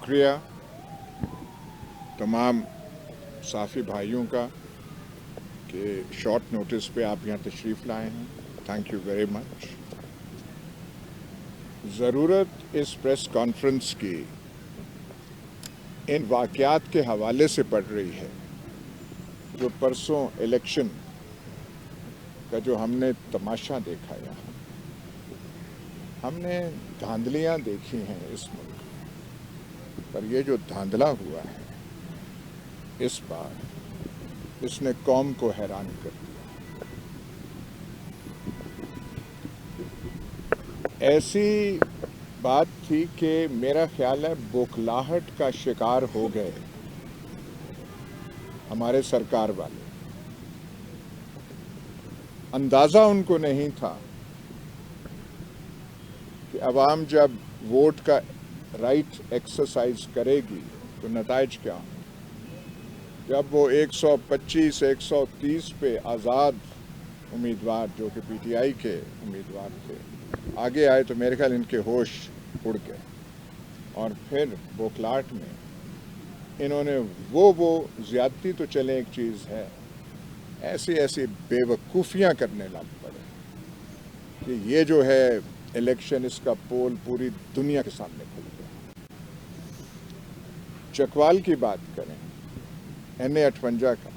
शुक्रिया तमाम साफ़ी भाइयों का कि शॉर्ट नोटिस पे आप यहाँ तशरीफ़ लाए हैं। Thank you very much. ज़रूरत इस प्रेस कॉन्फ्रेंस की इन वाक़यात के हवाले से पड़ रही है जो परसों इलेक्शन का जो हमने तमाशा देखा यहाँ, हमने धांधलियाँ देखी हैं इस मुल्क, पर ये जो धांधला हुआ है इस बार, इसने कौम को हैरान कर दिया। ऐसी बात थी कि मेरा ख्याल है बौखलाहट का शिकार हो गए हमारे सरकार वाले। अंदाज़ा उनको नहीं था कि अवाम जब वोट का राइट एक्सरसाइज करेगी तो नताइज क्या हों। जब वो 125 से 130 पे आज़ाद उम्मीदवार जो कि पीटीआई के उम्मीदवार थे आगे आए तो मेरे ख्याल इनके होश उड़ गए और फिर बौखलाहट में इन्होंने वो ज़्यादती तो चले एक चीज़ है, ऐसी बेवकूफ़ियाँ करने लग पड़े कि ये जो है इलेक्शन, इसका पोल पूरी दुनिया के सामने खुल गया। चकवाल की बात करें, NA-58 का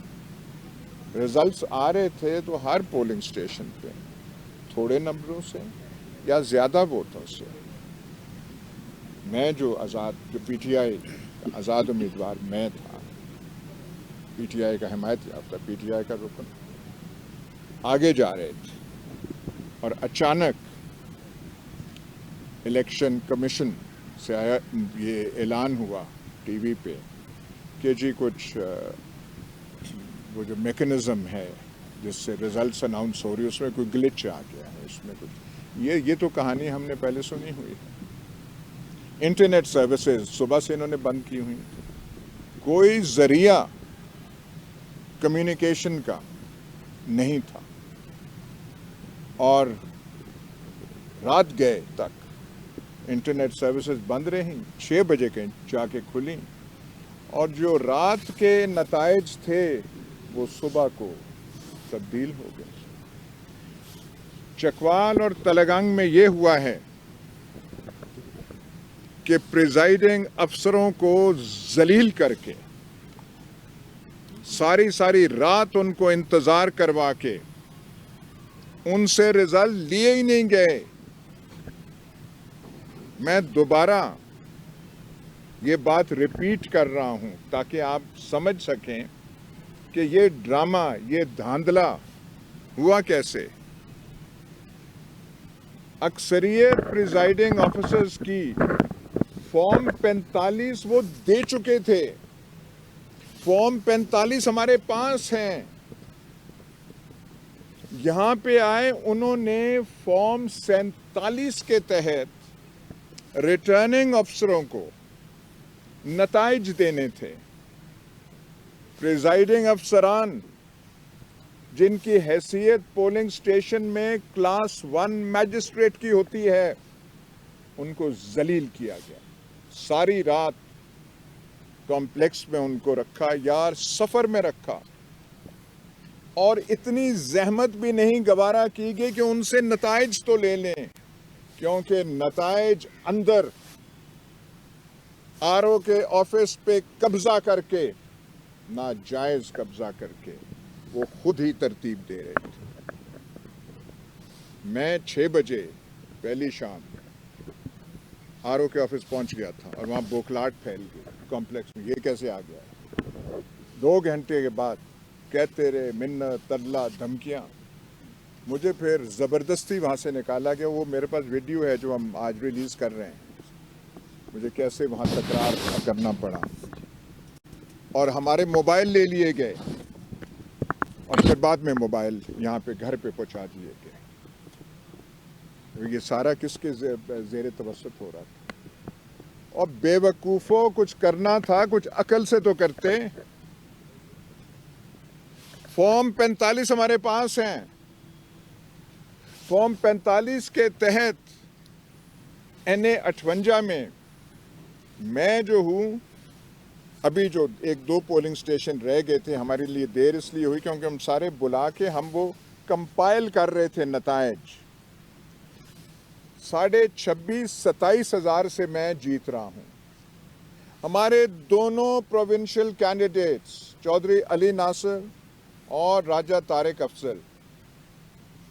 रिजल्ट्स आ रहे थे तो हर पोलिंग स्टेशन पे थोड़े नंबरों से या ज़्यादा वोटों से मैं जो पीटीआई आज़ाद उम्मीदवार मैं था, पीटीआई का हिमायत याफ्ता पीटीआई का रुकन, आगे जा रहे थे और अचानक इलेक्शन कमीशन से आया ये ऐलान हुआ टीवी पे कि जी कुछ वो जो मैकेनिज़्म है जिससे रिजल्ट्स अनाउंस हो रही है उसमें कोई ग्लिच आ गया है, इसमें कुछ ये तो कहानी हमने पहले सुनी हुई है। इंटरनेट सर्विसेज सुबह से इन्होंने बंद की हुई, कोई ज़रिया कम्युनिकेशन का नहीं था और रात गए तक इंटरनेट सर्विसेज बंद रहीं, 6 बजे के जाके खुली और जो रात के नताइज थे वो सुबह को तब्दील हो गए। चकवाल और तलगंग में ये हुआ है कि प्रिजाइडिंग अफसरों को जलील करके सारी रात उनको इंतजार करवा के उनसे रिजल्ट लिए ही नहीं गए। मैं दोबारा ये बात रिपीट कर रहा हूं ताकि आप समझ सकें कि ये ड्रामा, ये धांधला हुआ कैसे। अक्सरियत प्रिजाइडिंग ऑफिसर्स की फॉर्म 45 वो दे चुके थे, फॉर्म 45 हमारे पास हैं। यहां पे आए, उन्होंने फॉर्म 47 के तहत रिटर्निंग अफसरों को नताइज देने थे। प्रिजाइडिंग अफसरान जिनकी हैसियत पोलिंग स्टेशन में क्लास 1 मैजिस्ट्रेट की होती है, उनको जलील किया गया। सारी रात कॉम्प्लेक्स में उनको रखा, यार सफर में रखा और इतनी जहमत भी नहीं गवारा की गई कि उनसे नताइज तो ले लें, क्योंकि नताइज अंदर आरओ के ऑफिस पे कब्जा करके, नाजायज कब्जा करके वो खुद ही तरतीब दे रहे थे। मैं 6 बजे पहली शाम आरओ के ऑफिस पहुंच गया था और वहां बौखलाहट फैल गई कॉम्प्लेक्स में, ये कैसे आ गया। 2 घंटे के बाद कहते रहे, मिन्नत, तरला, धमकियां। मुझे फिर ज़बरदस्ती वहाँ से निकाला गया। वो मेरे पास वीडियो है जो हम आज रिलीज़ कर रहे हैं, मुझे कैसे वहाँ तकरार करना पड़ा और हमारे मोबाइल ले लिए गए और फिर बाद में मोबाइल यहाँ पे घर पे पहुँचा दिए गए। ये सारा किसके ज़ेरे तवस्सुत हो रहा था। और बेवकूफ़ों, कुछ करना था, कुछ अकल से तो करते। फॉर्म 45 हमारे पास हैं। फॉर्म 45 के तहत NA-58 में میں جو ہوں ابھی جو ایک دو پولنگ سٹیشن رہ گئے تھے, ہمارے لیے دیر اس لیے ہوئی کیونکہ ہم سارے بلا کے ہم وہ کمپائل کر رہے تھے نتائج. 26,000-27,000 ہزار سے میں جیت رہا ہوں. ہمارے دونوں پروونشل کینڈیڈیٹس چودھری علی ناصر اور راجہ طارق افضل,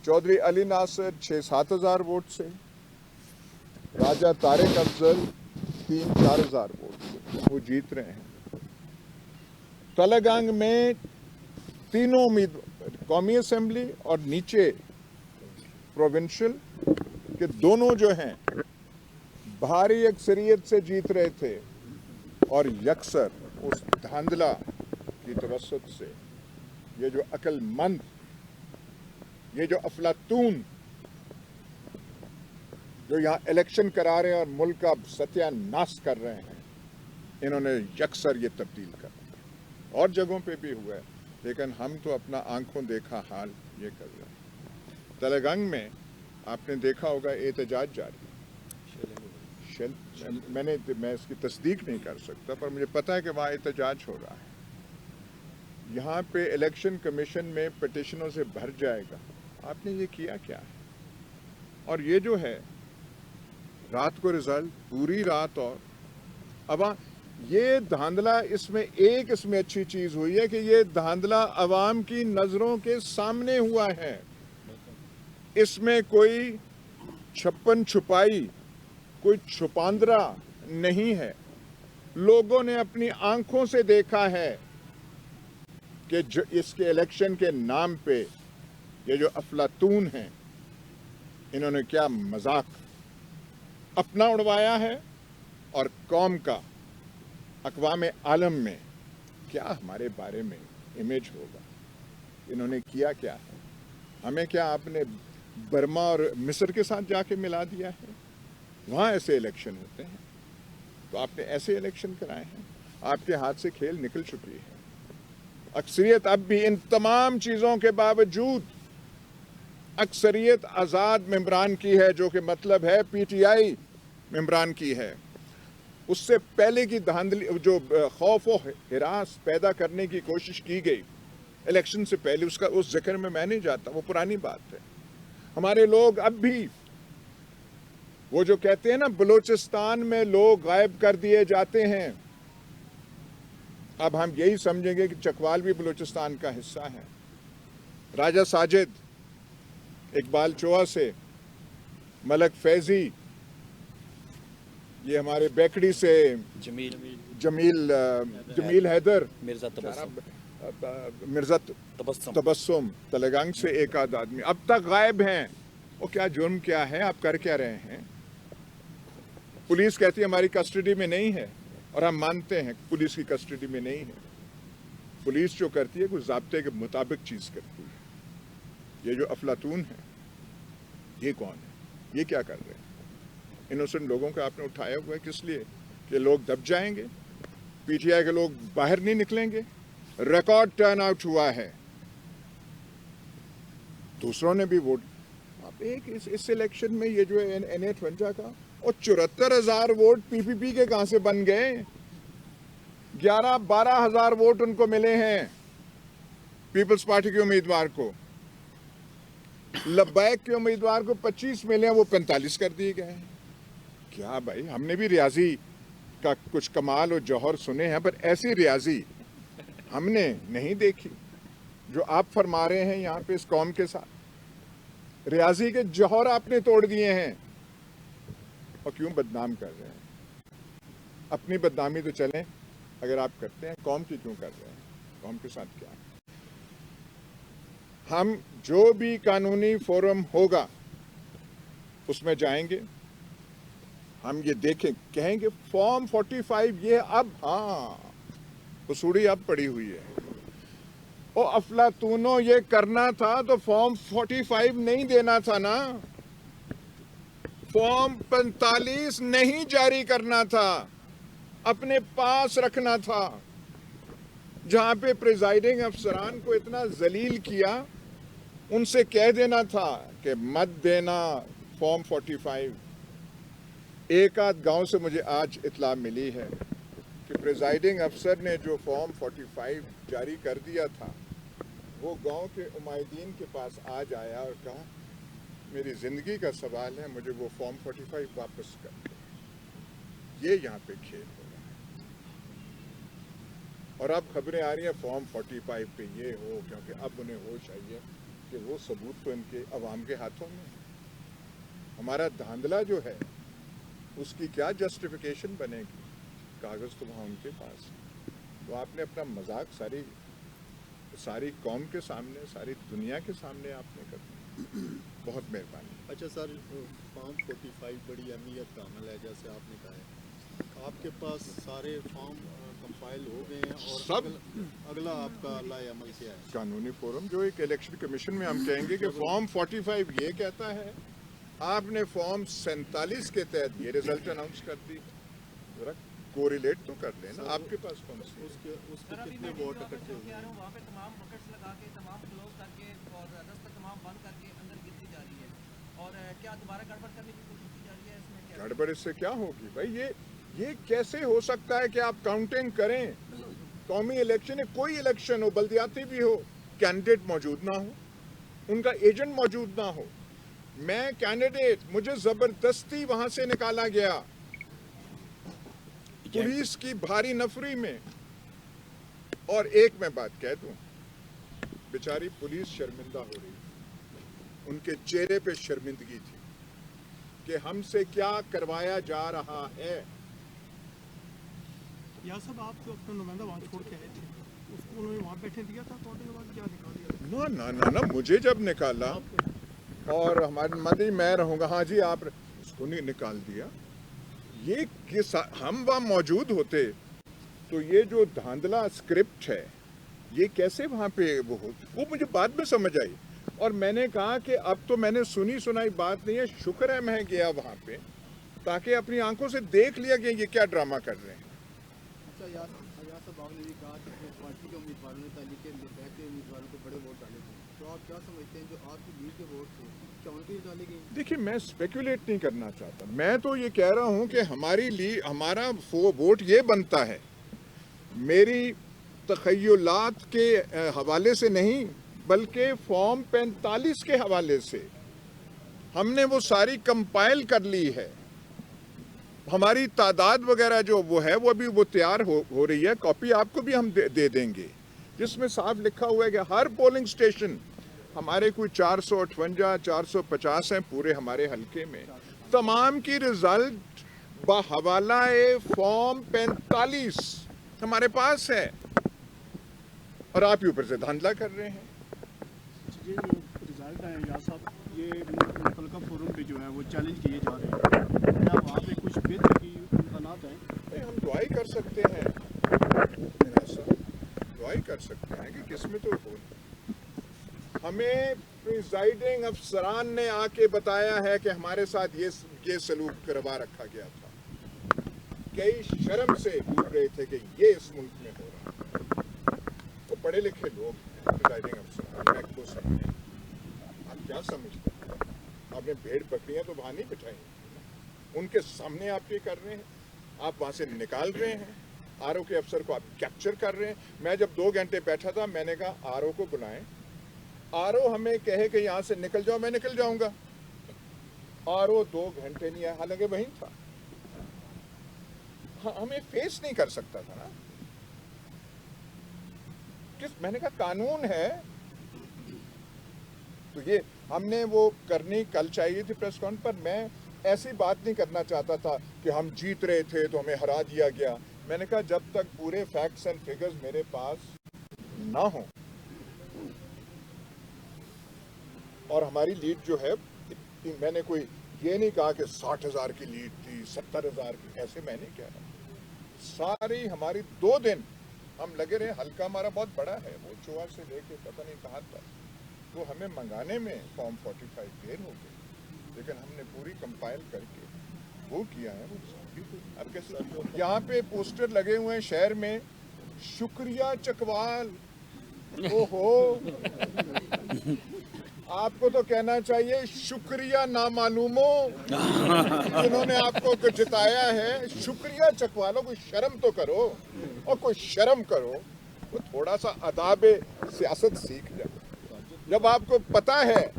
چودھری علی ناصر 6-7 ہزار ووٹ سے, راجہ طارق افضل 3-4 ہزار ووٹ سے وہ جیت رہے ہیں. تلنگانگ میں تینوں امیدوار قومی اسمبلی اور نیچے پروونشل کے دونوں جو ہیں بھاری اکثریت سے جیت رہے تھے, اور یکسر اس دھاندلا کی توسط سے یہ جو عقل مند, یہ جو افلاطون جو یہاں الیکشن کرا رہے ہیں اور ملک کا ستیہ ناش کر رہے ہیں, انہوں نے یکسر یہ تبدیل کر دیا. اور جگہوں پہ بھی ہوا ہے, لیکن ہم تو اپنا آنکھوں دیکھا حال یہ کر رہے ہیں. تلنگانگ میں آپ نے دیکھا ہوگا احتجاج جاری. میں اس کی تصدیق نہیں کر سکتا, پر مجھے پتا ہے کہ وہاں احتجاج ہو رہا ہے. یہاں پہ الیکشن کمیشن میں پٹیشنوں سے بھر جائے گا. آپ نے یہ کیا کیا ہے؟ اور یہ جو ہے رات کو رزلٹ پوری رات, اور اب یہ دھاندلا, اس میں اچھی چیز ہوئی ہے کہ یہ دھاندلا عوام کی نظروں کے سامنے ہوا ہے. اس میں کوئی چھپن چھپائی, کوئی چھپاندرا نہیں ہے. لوگوں نے اپنی آنکھوں سے دیکھا ہے کہ اس کے الیکشن کے نام پہ یہ جو افلاطون ہیں, انہوں نے کیا مذاق اپنا اڑوایا ہے, اور قوم کا اقوام عالم میں کیا ہمارے بارے میں امیج ہوگا. انہوں نے کیا کیا ہے؟ ہمیں کیا آپ نے برما اور مصر کے ساتھ جا کے ملا دیا ہے؟ وہاں ایسے الیکشن ہوتے ہیں, تو آپ نے ایسے الیکشن کرائے ہیں. آپ کے ہاتھ سے کھیل نکل چکی ہے. اکثریت اب بھی ان تمام چیزوں کے باوجود اکثریت آزاد ممبران کی ہے, جو کہ مطلب ہے پی ٹی آئی ممبران کی ہے. اس سے پہلے کی دھاندلی, جو خوف و ہراس پیدا کرنے کی کوشش کی گئی الیکشن سے پہلے, اس ذکر میں نہیں جاتا, وہ پرانی بات ہے. ہمارے لوگ اب بھی وہ جو کہتے ہیں نا بلوچستان میں لوگ غائب کر دیے جاتے ہیں, اب ہم یہی سمجھیں گے کہ چکوال بھی بلوچستان کا حصہ ہے. راجہ ساجد, اقبال چوہا سے, ملک فیضی, یہ ہمارے بیکڑی سے جمیل حیدر, مرزا تبسم, تلنگانگ سے ایک آدھ آدمی اب تک غائب ہیں. وہ کیا جرم کیا ہے؟ آپ کر کیا رہے ہیں؟ پولیس کہتی ہے ہماری کسٹڈی میں نہیں ہے, اور ہم مانتے ہیں پولیس کی کسٹڈی میں نہیں ہے. پولیس جو کرتی ہے کوئی ضابطے کے مطابق چیز کرتی ہے. یہ جو افلاطون ہے, یہ کون ہے؟ یہ کیا کر رہے ہیں؟ انوسنٹ لوگوں کو آپ نے اٹھایا ہوا ہے کس لیے؟ کہ لوگ دب جائیں گے, پی ٹی آئی کے لوگ باہر نہیں نکلیں گے. ریکارڈ ٹرن آؤٹ ہوا ہے, دوسروں نے بھی ووٹ. اب ایک اس الیکشن میں یہ جو N8 کا, اور 74,000 ووٹ پی پی پی کے کہاں سے بن گئے؟ 11-12 ہزار ووٹ ان کو ملے ہیں پیپلز پارٹی کے امیدوار کو. لبیک کے امیدوار کو 25 ملے ہیں, وہ 45 کر دیے گئے ہیں. کیا بھائی, ہم نے بھی ریاضی کا کچھ کمال اور جوہر سنے ہیں, پر ایسی ریاضی ہم نے نہیں دیکھی جو آپ فرما رہے ہیں یہاں پہ اس قوم کے ساتھ. ریاضی کے جوہر آپ نے توڑ دیے ہیں, اور کیوں بدنام کر رہے ہیں؟ اپنی بدنامی تو چلیں اگر آپ کرتے ہیں, قوم کی کیوں کر رہے ہیں؟ قوم کے ساتھ کیا ہے؟ ہم جو بھی قانونی فورم ہوگا اس میں جائیں گے. ہم یہ دیکھیں, کہیں گے فارم 45 یہ اب, وسوڑی اب پڑی ہوئی ہے. او افلاطونوں, یہ کرنا تھا تو فارم 45 نہیں دینا تھا نا, فارم 45 نہیں جاری کرنا تھا, اپنے پاس رکھنا تھا. جہاں پہ پریزائڈنگ افسران کو اتنا ذلیل کیا, ان سے کہہ دینا تھا کہ مت دینا فارم 45. एक आध गांव से मुझे आज इत्ला मिली है कि प्रिजाइडिंग अफसर ने जो फॉर्म 45 जारी कर दिया था, वो गांव के उमायदीन के पास आज आया और कहा मेरी ज़िंदगी का सवाल है, मुझे वो फॉर्म 45 वापस कर दो। ये यहाँ पे खेल हो रहा है। और अब खबरें आ रही हैं फॉर्म 45 पे ये हो, क्योंकि अब उन्हें होश आई है कि वो सबूत तो इनके अवाम के हाथों में है। हमारा धांधला जो है उसकी क्या जस्टिफिकेशन बनेगी? कागज़ तो वहाँ उनके पास है। तो आपने अपना मजाक सारी कौम के सामने, सारी दुनिया के सामने आपने कर दिया। बहुत मेहरबानी। अच्छा सर, फॉर्म 45 बड़ी अहमियत का अमल है, जैसे आपने कहा है। आपके पास सारे फॉर्म कंपाइल हो गए हैं और सब अगला आपका लाए अमल क्या है? कानूनी फोरम जो एक इलेक्शन कमीशन में हम कहेंगे कि फॉर्म 45 ये कहता है, आपने फॉर्म 47 के तहत ये रिजल्ट अनाउंस कर दी। जरा कोरिलेट तो कर लेना, आपके पास कौन सी? उसके कितने वोट इकट्ठे हुए? वहाँ पे तमाम बकेट्स लगा के, तमाम क्लोज करके और दस्तक तमाम बंद करके अंदर गिनती जा रही है। और क्या दोबारा गड़बड़ करने की कोशिश की जा रही है? इसमें क्या गड़बड़ इससे क्या होगी भाई? ये कैसे हो सकता है कि आप काउंटिंग करें? कौमी इलेक्शन है, कोई इलेक्शन हो, बल्दियाती भी हो, कैंडिडेट मौजूद ना हो, उनका एजेंट मौजूद ना हो। मैं कैंडिडेट, मुझे जबरदस्ती वहां से निकाला गया पुलिस की भारी नफरी में। और एक मैं बात कह दूं, बेचारी पुलिस शर्मिंदा हो रही, उनके चेहरे पे शर्मिंदगी थी कि हमसे क्या करवाया जा रहा है। या सब आप जो अपना नुमाइंदा वहाँ छोड़ के आए थे, उसको उन्होंने वहाँ बैठने दिया था, तो के बाद क्या निकाल दिया? ना ना ना ना, मुझे जब निकाला और हमारे मंत्री मैं रहूंगा, हाँ जी आप, उसको नहीं निकाल दिया। ये हम वहाँ मौजूद होते तो ये जो धांधला स्क्रिप्ट है ये कैसे वहाँ पे वो मुझे बाद में समझ आई। और मैंने कहा कि अब तो मैंने सुनी सुनाई बात नहीं है, शुक्र है मैं गया वहाँ पे ताकि अपनी आंखों से देख लिया कि ये क्या ड्रामा कर रहे हैं। अच्छा यार साहब, आपने भी कहा कि पार्टी के उम्मीदवारों ने ताली के उम्मीदवारों को बड़े वोट डाले थे, तो आप क्या समझते हैं जो आपकी लीड के वोट थे क्या उनके लिए डाले गए? देखिए, मैं स्पेकुलेट नहीं करना चाहता, मैं तो ये कह रहा हूँ कि हमारा वोट ये बनता है मेरी तखय्युलात के हवाले से नहीं, बल्कि फॉर्म 45 के हवाले से। हमने वो सारी कंपाइल कर ली है, हमारी तादाद वगैरह जो वो है वो अभी वो तैयार हो रही है। कॉपी आपको भी हम दे देंगे, जिसमें साफ लिखा हुआ है कि हर पोलिंग स्टेशन, हमारे कोई 458 450 हैं पूरे हमारे हलके में, तमाम की रिजल्ट बहवाला फॉर्म 45 हमारे पास है। और आप ऊपर से धांधला कर रहे हैं। ये जो रिजल्ट है या साहब, ये मुतलका फोरम पे जो है वो चैलेंज किए जा रहे हैं, क्या वहाँ पे कुछ बेहतर की इम्कानात हैं? हम दुआई कर सकते हैं, दुआई कर सकते हैं कि किस्मत तो हो। हमें प्रिजाइडिंग अफसरान ने आके बताया है कि हमारे साथ ये सलूक करवा रखा गया था। कई शर्म से भूल रहे थे कि ये इस मुल्क में हो रहा है। वो पढ़े लिखे लोग हैं प्रिजाइडिंग अफसर। आप क्या समझते हैं? आपने भेड़ बकरियां तो वहां नहीं बिठाई, उनके सामने आप ये कर रहे हैं, आप वहां से निकाल रहे हैं। आरओ के अफसर को आप कैप्चर कर रहे हैं। मैं जब 2 घंटे बैठा था, मैंने कहा आरओ को बुलाएं, आरओ हमें कहे कि यहां से निकल जाओ, मैं निकल जाऊंगा। आरओ 2 घंटे नहीं आया, हालांकि वहीं था। हमें फेस नहीं कर सकता था ना। मैंने कहा कानून है, तो ये हमने वो करनी कल चाहिए थी प्रेस कॉन्फ्रेंस पर। मैं ऐसी बात नहीं करना चाहता था कि हम जीत रहे थे तो हमें हरा दिया गया। मैंने कहा जब तक पूरे फैक्ट्स एंड फिगर्स मेरे पास ना हो, और हमारी लीड जो है, मैंने कोई ये नहीं कहा कि 60,000 की लीड थी, 70,000 की, ऐसे मैं नहीं कह रहा। सारी हमारी 2 दिन हम लगे रहे। हल्का हमारा बहुत बड़ा है, वो चोआ से लेके पता नहीं कहाँ तक, तो हमें मंगाने में फॉर्म 45 देर हो गई, लेकिन हमने पूरी कंपाइल करके वो किया है। अब कैसे यहाँ पे पोस्टर लगे हुए हैं शहर में, शुक्रिया चकवाल। ओहो, आपको तो कहना चाहिए शुक्रिया नामालूमो जिन्होंने आपको जिताया है। शुक्रिया चकवालों, कोई शर्म तो करो, और कोई शर्म करो तो थोड़ा सा अदाब सियासत सीख जाओ। जब आपको पता है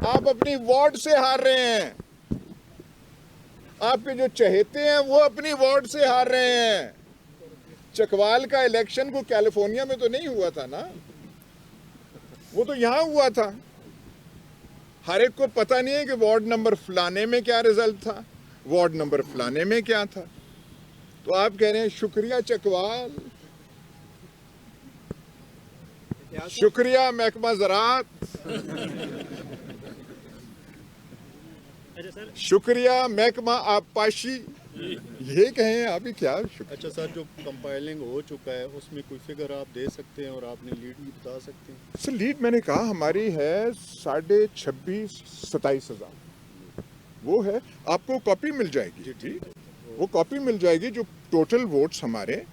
आप अपनी वार्ड से हार रहे हैं, आपके जो चहेते हैं वो अपनी वार्ड से हार रहे हैं। चकवाल का इलेक्शन को कैलिफोर्निया में तो नहीं हुआ था ना, वो तो यहां हुआ था। हर एक को पता नहीं है कि वार्ड नंबर फलाने में क्या रिजल्ट था, वार्ड नंबर फलाने में क्या था। तो आप कह रहे हैं शुक्रिया चकवाल, शुक्रिया महकमा ज़राअत, शुक्रिया महकमा आबपाशी, ये कहें अभी क्या शुक्रिया। अच्छा सर, जो कंपाइलिंग हो चुका है उसमें कोई फिगर आप दे सकते हैं और आपने लीड भी बता सकते हैं? सर लीड मैंने कहा हमारी है 26,500-27 हज़ार, वो है। आपको कॉपी मिल जाएगी जी, वो कॉपी मिल जाएगी जो टोटल वोट्स हमारे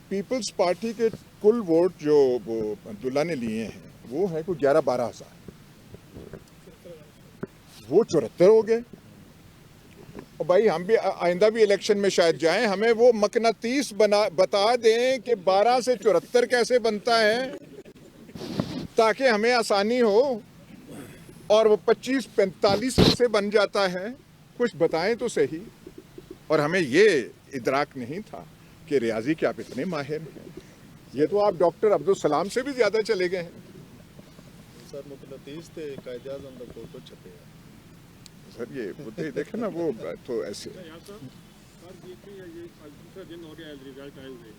पीपल्स पार्टी के कुल वोट जो वो अब्दुल्ला ने लिए हैं वो है कोई 11-12 हज़ार, वो 74 हो गए। और भाई हम भी आइंदा भी इलेक्शन में शायद जाएं, हमें वो मकनातीस बता दें कि 12 से 74 कैसे बनता है, ताकि हमें आसानी हो। और वो 25-45 कैसे बन जाता है, कुछ बताएं तो सही। और हमें ये इदराक नहीं था कि रियाजी के आप इतने माहिर हैं। ये तो आप डॉक्टर अब्दुल सलाम से भी ज्यादा चले गए हैं। सर मुतलतीस थे कायदे आज़म दा फोटो छपे हैं सर, ये मुद्दे देखे ना, वो तो ऐसे दिन हो गया रिजल्ट आए हुए,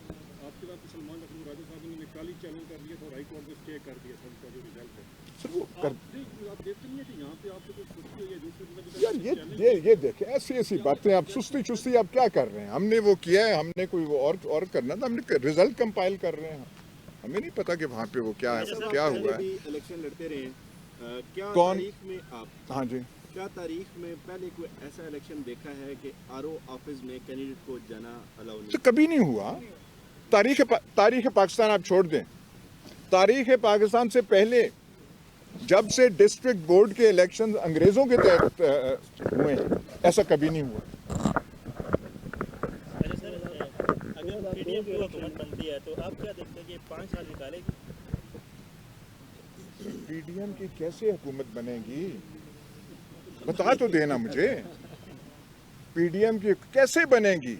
आपके साथ सलमान अकबर राजा साहब ने निकाली चैलेंज कर दिया तो हाई कोर्ट में स्टे कर दिया सर का जो रिजल्ट है। सर वो कर आप देखते नहीं है कि यहाँ पे आपको कुछ सुस्ती हुई है दूसरे यार, ये देखें ऐसी ऐसी बातें आप सुस्ती चुस्ती आप क्या कर रहे हैं। हमने वो किया है, हमने कोई वो और करना था, हमने रिजल्ट कंपाइल कर रहे हैं। हमें नहीं पता कि वहाँ पे वो क्या हुआ है। इलेक्शन लड़ते रहे, क्या कौन? तारीख में आप, हाँ जी, क्या तारीख में पहले कोई ऐसा इलेक्शन देखा है कि आरओ ऑफिस में कैंडिडेट को जाना अलाउ नहीं? तो कभी नहीं हुआ। तारीख पाकिस्तान आप छोड़ दें, तारीख पाकिस्तान से पहले जब से डिस्ट्रिक्ट बोर्ड के इलेक्शन अंग्रेजों के तहत हुए हैं, ऐसा कभी नहीं हुआ। अरे सर, अगर पीडीएम की हुकूमत बनती है तो आप क्या देखते हैं कि 5 साल निकालेगी? पीडीएम की कैसे हुकूमत बनेगी, बता तो देना मुझे। पीडीएम की कैसे बनेगी?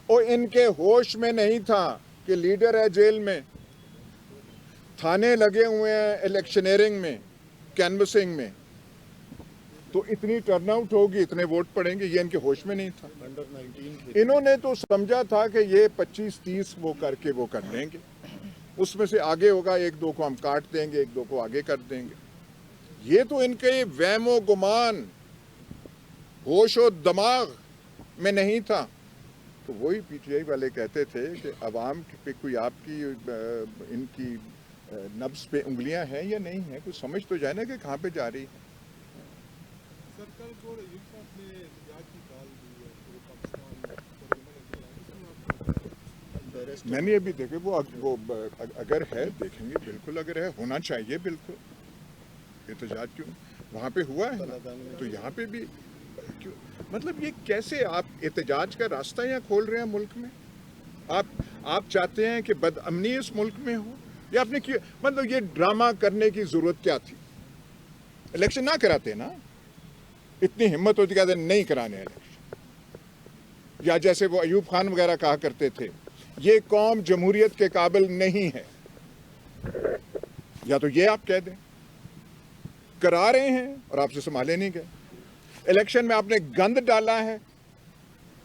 और इनके होश में नहीं था कि लीडर है जेल में, थाने लगे हुए हैं इलेक्शनरिंग में, कैनवसिंग में, तो इतनी टर्नआउट होगी, इतने वोट पड़ेंगे, ये इनके होश में नहीं था। अंडर 19 थे। इन्होंने तो समझा था कि ये 25-30 वो करके वो कर लेंगे, उसमें से आगे होगा 1-2 को हम काट देंगे, 1-2 को आगे कर देंगे। ये तो इनके वहमो गुमान, होशो दिमाग में नहीं था। तो वही पीटीआई वाले कहते थे कि अवाम पे कोई आपकी इनकी नब्ज पे उंगलियां हैं या नहीं है, कुछ समझ तो जाए ना कि कहाँ पे जा रही है। सरकार को ने इhtiyaj की कॉल दी है पूरे पाकिस्तान। मैंने अभी देखे वो अगर है देखेंगे, बिल्कुल अगर है होना चाहिए, बिल्कुल एहतजाज क्यों वहाँ पे हुआ है ना, तो यहाँ पे भी क्यों? मतलब ये कैसे आप एहतजाज का रास्ता यहाँ खोल रहे हैं मुल्क में? आप चाहते हैं कि बदअमनी इस मुल्क में हो, या आपने क्यों, मतलब ये ड्रामा करने की जरूरत क्या थी? इलेक्शन ना कराते ना, इतनी हिम्मत होती कहते नहीं कराने इलेक्शन। या जैसे वो अयूब खान वगैरह कहा करते थे, ये कौम जमहूरियत के काबिल नहीं है, या तो ये आप कह दें करा रहे हैं और आपसे संभाले नहीं गए। इलेक्शन में आपने गंद डाला है,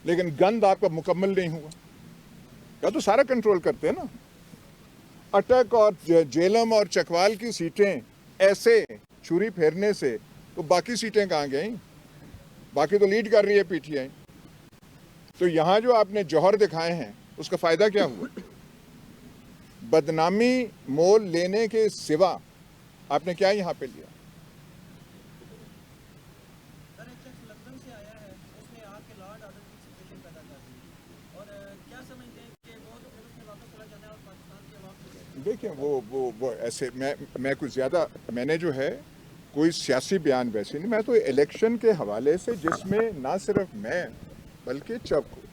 लेकिन गंद आपका मुकम्मल नहीं हुआ। या तो सारा कंट्रोल करते हैं ना। अटक और जेलम और चकवाल की सीटें ऐसे छुरी फेरने से तो बाकी सीटें कहाँ गई? बाकी तो लीड कर रही है पीटीआई। तो यहां जो आपने जौहर दिखाए हैं उसका फायदा क्या हुआ? बदनामी मोल लेने के सिवा आपने क्या यहां पे लिया? सर, एक शख्स लंदन से आया है, उसने आके लॉ एंड ऑर्डर की सिचुएशन पैदा कर दी, और क्या समझते हैं कि वो तो फिर उसने वापस चला जाना है और पाकिस्तान की आवाम को देखिए वो ऐसे मैं कुछ ज़्यादा मैंने जो है कोई सियासी बयान वैसे नहीं, मैं तो इलेक्शन के हवाले से जिसमें ना सिर्फ मैं बल्कि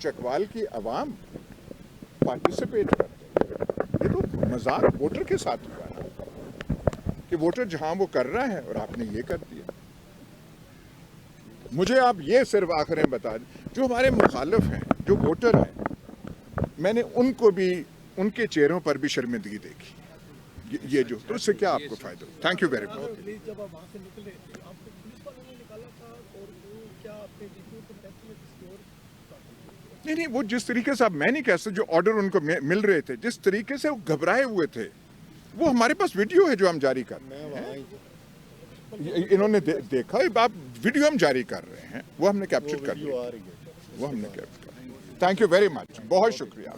चकवाल की आवाम पार्टिसिपेट करते हैं। ये तो मजाक वोटर के साथ हुआ ना कि वोटर जहां वो कर रहा है और आपने ये कर दिया। मुझे आप ये सिर्फ आखिर में बता दें, जो हमारे मुखालिफ हैं, जो वोटर हैं, मैंने उनको भी उनके चेहरों पर भी शर्मिंदगी देखी। ये जो तो उससे क्या आपको फायदा हो। Thank you very much. जब आप वहाँ से निकले तो आपको पुलिस वालों ने निकाला था और वो क्या आपने डीपीओ को टेस्ट में किसी और नहीं, वो जिस तरीके से, अब मैं नहीं कह सकता, जो ऑर्डर उनको मिल रहे थे, जिस तरीके से वो घबराए हुए थे, वो हमारे पास वीडियो है जो हम जारी कर रहे मैं वहाँ ही हैं। इन्होंने देखा, आप वीडियो हम जारी कर रहे हैं, वो हमने कैप्चर कर वीडियो लिया, आ रही है। वो हमने कैप्चर कर। थैंक यू वेरी मच, बहुत शुक्रिया।